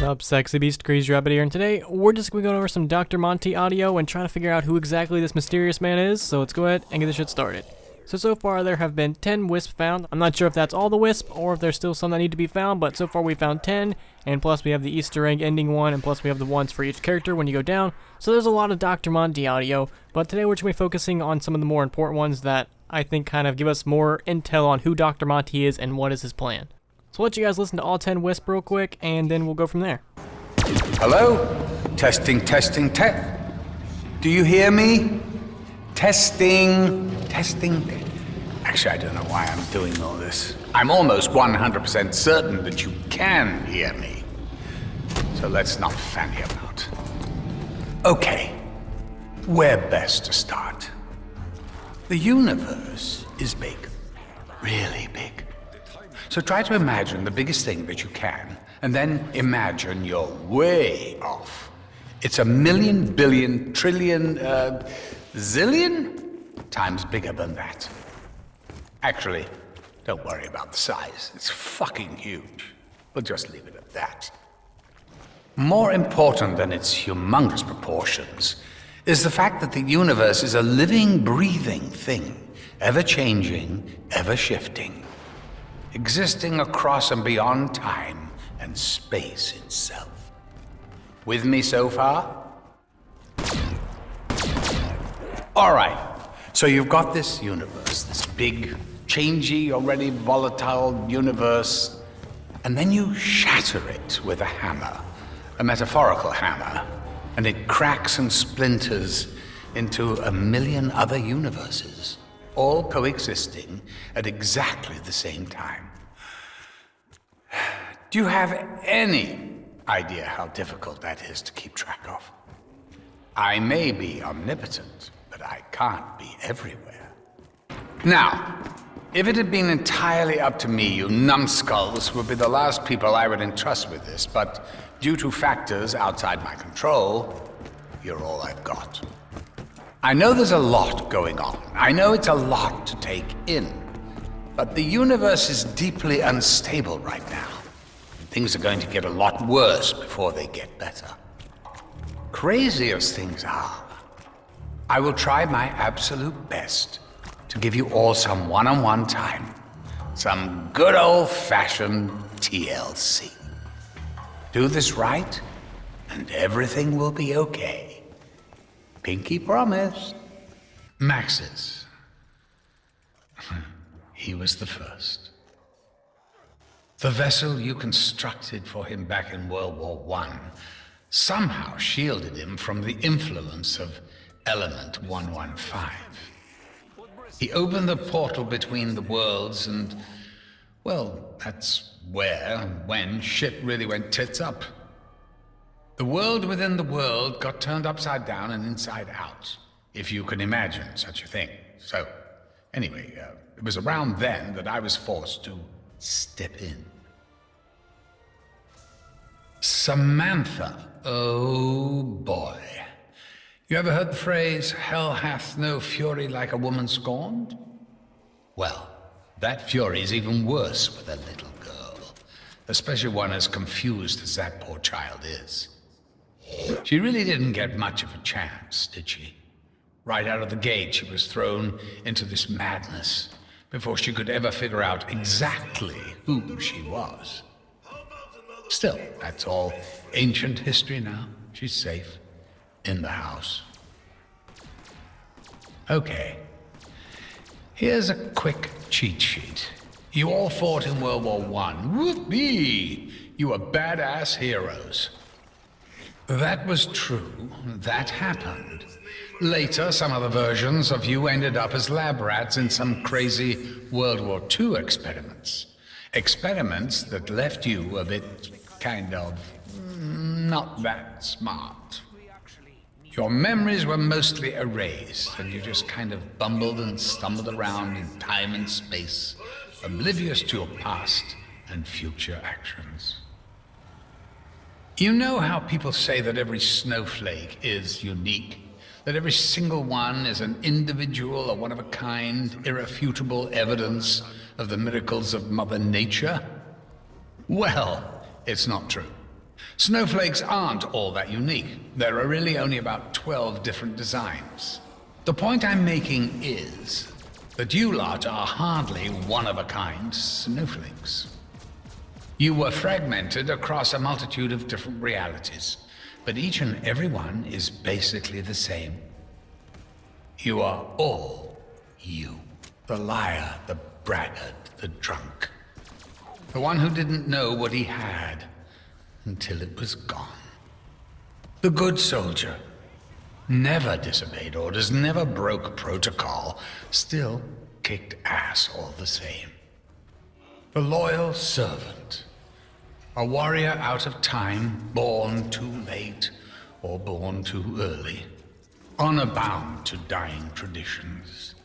up, sexy beast? Crazy Rabbit here, and today we're just going to go over some Dr. Monty audio and try to figure out who exactly this mysterious man is, so let's go ahead and get this shit started. So far there have been 10 wisps found. I'm not sure if that's all the wisps or if there's still some that need to be found, but so far we found 10, and plus we have the Easter egg ending one, and plus we have the ones for each character when you go down. So there's a lot of Dr. Monty audio, but today we're just going to be focusing on some of the more important ones that I think kind of give us more intel on who Dr. Monty is and what is his plan. So I'll let you guys listen to all 10 wisps real quick, and then we'll go from there. Hello? Testing. Do you hear me? Testing. Actually, I don't know why I'm doing all this. I'm almost 100% certain that you can hear me. So let's not fanny about. Okay, where best to start? The universe is big, really big. So try to imagine the biggest thing that you can, and then imagine you're way off. It's 1,000,000,000 billion trillion zillion times bigger than that. Actually, don't worry about the size. It's fucking huge. We'll just leave it at that. More important than its humongous proportions is the fact that the universe is a living, breathing thing, ever-changing, ever-shifting, existing across and beyond time and space itself. With me so far? All right, so you've got this universe, this big, changey, already volatile universe, and then you shatter it with a hammer, a metaphorical hammer, and it cracks and splinters into 1,000,000 other universes, all coexisting at exactly the same time. Do you have any idea how difficult that is to keep track of? I may be omnipotent, but I can't be everywhere. Now, if it had been entirely up to me, you numbskulls would be the last people I would entrust with this, but due to factors outside my control, you're all I've got. I know there's a lot going on. I know it's a lot to take in, but the universe is deeply unstable right now. Things are going to get a lot worse before they get better. Crazy as things are, I will try my absolute best to give you all some one-on-one time. Some good old-fashioned TLC. Do this right, and everything will be okay. Pinky promise. Max's. He was the first. The vessel you constructed for him back in World War I somehow shielded him from the influence of Element 115. He opened the portal between the worlds and, well, that's where and when shit really went tits up. The world within the world got turned upside down and inside out, if you can imagine such a thing. So, anyway, it was around then that I was forced to step in. Samantha, oh boy. You ever heard the phrase, hell hath no fury like a woman scorned? Well, that fury is even worse with a little girl, especially one as confused as that poor child is. She really didn't get much of a chance, did she? Right out of the gate, she was thrown into this madness before she could ever figure out exactly who she was. Still, that's all ancient history now. She's safe. In the house. Okay. Here's a quick cheat sheet. You all fought in World War I. Whoopee! You were badass heroes. That was true. That happened. Later, some other versions of you ended up as lab rats in some crazy World War II experiments. Experiments that left you a bit kind of not that smart. Your memories were mostly erased, and you just kind of bumbled and stumbled around in time and space, oblivious to your past and future actions. You know how people say that every snowflake is unique? That every single one is an individual, a one-of-a-kind, irrefutable evidence of the miracles of Mother Nature? Well, it's not true. Snowflakes aren't all that unique. There are really only about 12 different designs. The point I'm making is that you lot are hardly one-of-a-kind snowflakes. You were fragmented across a multitude of different realities, but each and every one is basically the same. You are all you. The liar, the braggart, the drunk. The one who didn't know what he had until it was gone. The good soldier. Never disobeyed orders, never broke protocol, still kicked ass all the same. The loyal servant. A warrior out of time, born too late or born too early. Honor bound to dying traditions.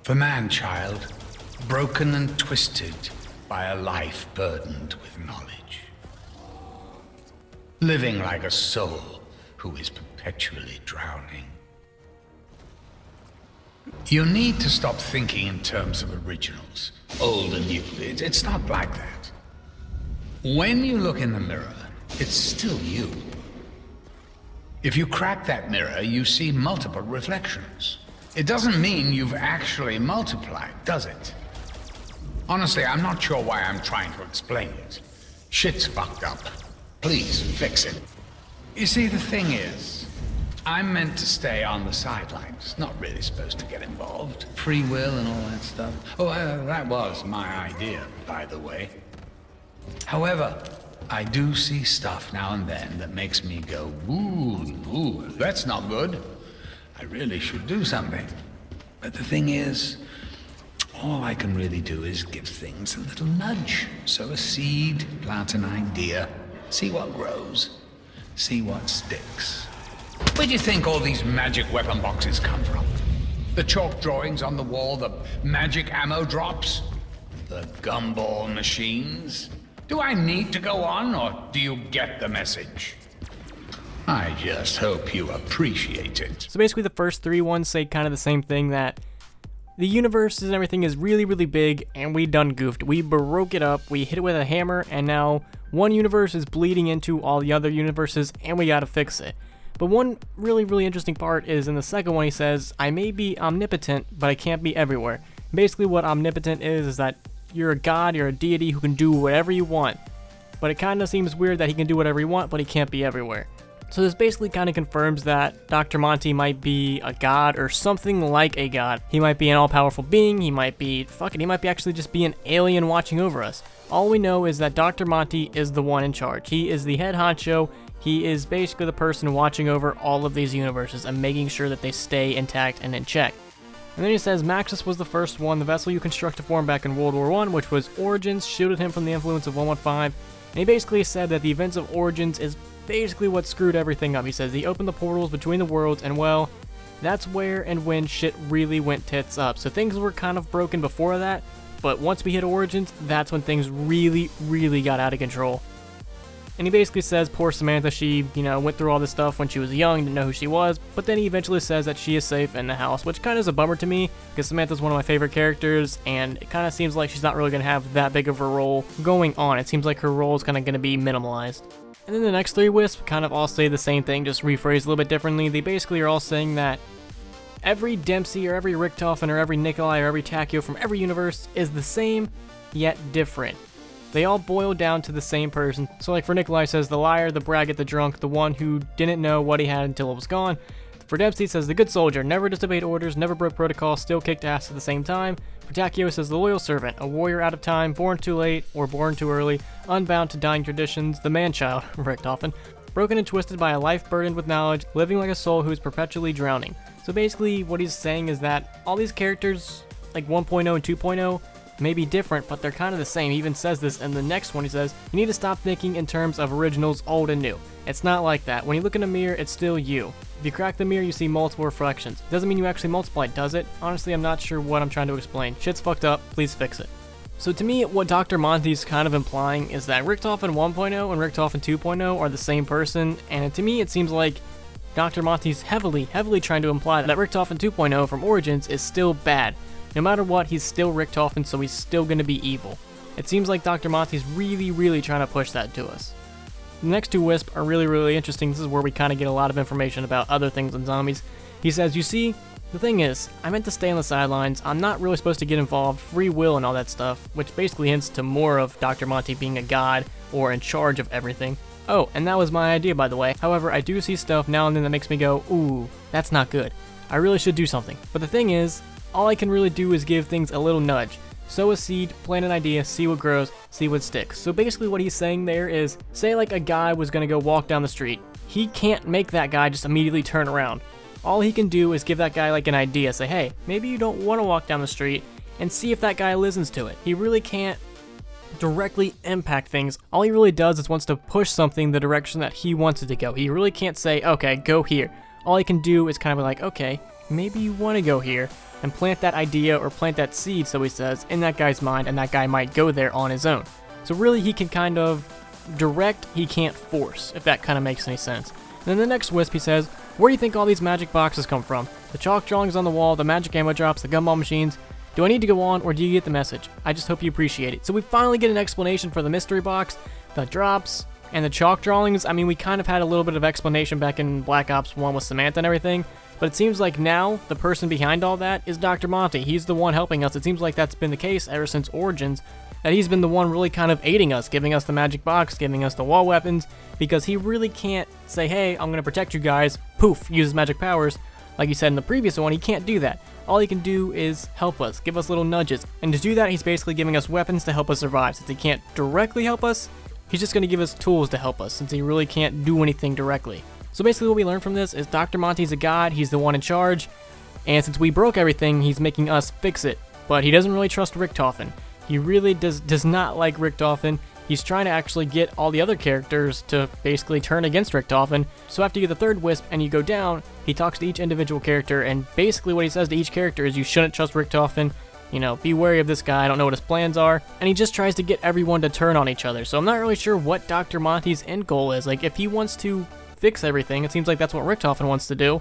The man-child, broken and twisted by a life burdened with knowledge. Living like a soul who is perpetually drowning. You need to stop thinking in terms of originals, old and new. It's not like that. When you look in the mirror, it's still you. If you crack that mirror, you see multiple reflections. It doesn't mean you've actually multiplied, does it? Honestly, I'm not sure why I'm trying to explain it. Shit's fucked up. Please, fix it. You see, the thing is, I'm meant to stay on the sidelines, not really supposed to get involved. Free will and all that stuff. Oh, that was my idea, by the way. However, I do see stuff now and then that makes me go, ooh, that's not good. I really should do something. But the thing is, all I can really do is give things a little nudge. Sow a seed, plant an idea, see what grows, see what sticks. Where do you think all these magic weapon boxes come from? The chalk drawings on the wall, the magic ammo drops, the gumball machines? Do I need to go on, or do you get the message? I just hope you appreciate it. So basically the first three ones say kind of the same thing, that the universe and everything is really, really big, and we done goofed. We broke it up, we hit it with a hammer, and now one universe is bleeding into all the other universes, and we gotta fix it. But one really, really interesting part is in the second one he says, I may be omnipotent, but I can't be everywhere. Basically what omnipotent is that you're a god, you're a deity who can do whatever you want. But it kind of seems weird that he can do whatever he wants, but he can't be everywhere. So this basically kind of confirms that Dr. Monty might be a god or something like a god. He might be an all-powerful being, he might be actually just be an alien watching over us. All we know is that Dr. Monty is the one in charge. He is the head honcho. He is basically the person watching over all of these universes and making sure that they stay intact and in check. And then he says Maxis was the first one, the vessel you construct to form back in World War I, which was Origins, shielded him from the influence of 115. And he basically said that the events of Origins is basically what screwed everything up. He says he opened the portals between the worlds, and well, that's where and when shit really went tits up. So things were kind of broken before that, but once we hit Origins, that's when things really, really got out of control. And he basically says poor Samantha, she, went through all this stuff when she was young, didn't know who she was, but then he eventually says that she is safe in the house, which kind of is a bummer to me, because Samantha's one of my favorite characters, and it kind of seems like she's not really going to have that big of a role going on. It seems like her role is kind of going to be minimalized. And then the next three WISP kind of all say the same thing, just rephrased a little bit differently. They basically are all saying that every Dempsey or every Richtofen or every Nikolai or every Takio from every universe is the same, yet different. They all boil down to the same person. So like for Nikolai says the liar, the braggart, the drunk, the one who didn't know what he had until it was gone. For Dempsey it says the good soldier, never disobeyed orders, never broke protocol, still kicked ass at the same time. For Takio it says the loyal servant, a warrior out of time, born too late or born too early, unbound to dying traditions, the man-child, Richtofen, broken and twisted by a life burdened with knowledge, living like a soul who is perpetually drowning. So basically what he's saying is that all these characters, like 1.0 and 2.0, may be different, but they're kind of the same. He even says this in the next one. He says, you need to stop thinking in terms of originals, old and new. It's not like that. When you look in a mirror, it's still you. If you crack the mirror, you see multiple reflections. Doesn't mean you actually multiply, does it? Honestly, I'm not sure what I'm trying to explain. Shit's fucked up. Please fix it. So to me, what Dr. Monty's kind of implying is that Richtofen 1.0 and Richtofen 2.0 are the same person, and to me it seems like Dr. Monty's heavily trying to imply that Richtofen 2.0 from Origins is still bad. No matter what, he's still Richtofen, so he's still going to be evil. It seems like Dr. Monty's really trying to push that to us. The next two wisps are really interesting. This is where we kind of get a lot of information about other things than zombies. He says, you see, the thing is, I meant to stay on the sidelines. I'm not really supposed to get involved, free will and all that stuff, which basically hints to more of Dr. Monty being a god or in charge of everything. Oh, and that was my idea, by the way. However, I do see stuff now and then that makes me go, ooh, that's not good. I really should do something. But the thing is, all I can really do is give things a little nudge. Sow a seed, plant an idea, see what grows, see what sticks. So basically what he's saying there is, say like a guy was gonna go walk down the street. He can't make that guy just immediately turn around. All he can do is give that guy like an idea, say, hey, maybe you don't want to walk down the street, and see if that guy listens to it. He really can't directly impact things. All he really does is wants to push something the direction that he wants it to go. He really can't say, okay, go here. All he can do is kind of like, okay, maybe you want to go here, and plant that idea or plant that seed, so he says, in that guy's mind, and that guy might go there on his own. So really he can kind of direct, he can't force, if that kind of makes any sense. And then the next wisp, he says, where do you think all these magic boxes come from? The chalk drawings on the wall, the magic ammo drops, the gumball machines. Do I need to go on, or do you get the message? I just hope you appreciate it. So we finally get an explanation for the mystery box, the drops, and the chalk drawings. I mean, we kind of had a little bit of explanation back in Black Ops 1 with Samantha and everything, but it seems like now the person behind all that is Dr. Monty. He's the one helping us. It seems like that's been the case ever since Origins, that he's been the one really kind of aiding us, giving us the magic box, giving us the wall weapons, because he really can't say, hey, I'm going to protect you guys, poof, use his magic powers. Like you said in the previous one, he can't do that. All he can do is help us, give us little nudges. And to do that, he's basically giving us weapons to help us survive. Since he can't directly help us, he's just going to give us tools to help us, since he really can't do anything directly. So basically what we learned from this is Dr. Monty's a god, he's the one in charge, and since we broke everything, he's making us fix it. But he doesn't really trust Richtofen. He really does not like Richtofen. He's trying to actually get all the other characters to basically turn against Richtofen. So after you get the third wisp and you go down, he talks to each individual character, and basically what he says to each character is you shouldn't trust Richtofen. You know, be wary of this guy, I don't know what his plans are. And he just tries to get everyone to turn on each other. So I'm not really sure what Dr. Monty's end goal is. Like, if he wants to fix everything, it seems like that's what Richtofen wants to do.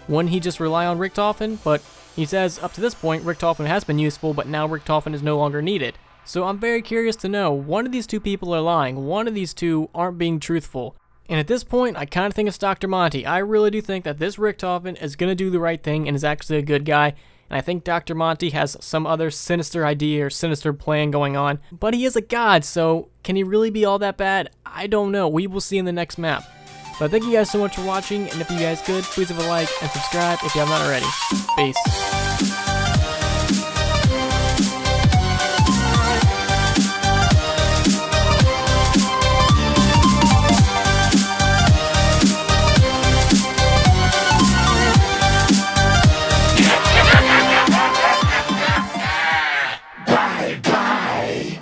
Wouldn't he just rely on Richtofen? But he says up to this point, Richtofen has been useful, but now Richtofen is no longer needed. So I'm very curious to know, one of these two people are lying, one of these two aren't being truthful. And at this point, I kind of think it's Dr. Monty. I really do think that this Richtofen is going to do the right thing and is actually a good guy. And I think Dr. Monty has some other sinister idea or sinister plan going on. But he is a god, so can he really be all that bad? I don't know. We will see in the next map. But thank you guys so much for watching, and if you guys could, please leave a like and subscribe if you have not already. Peace.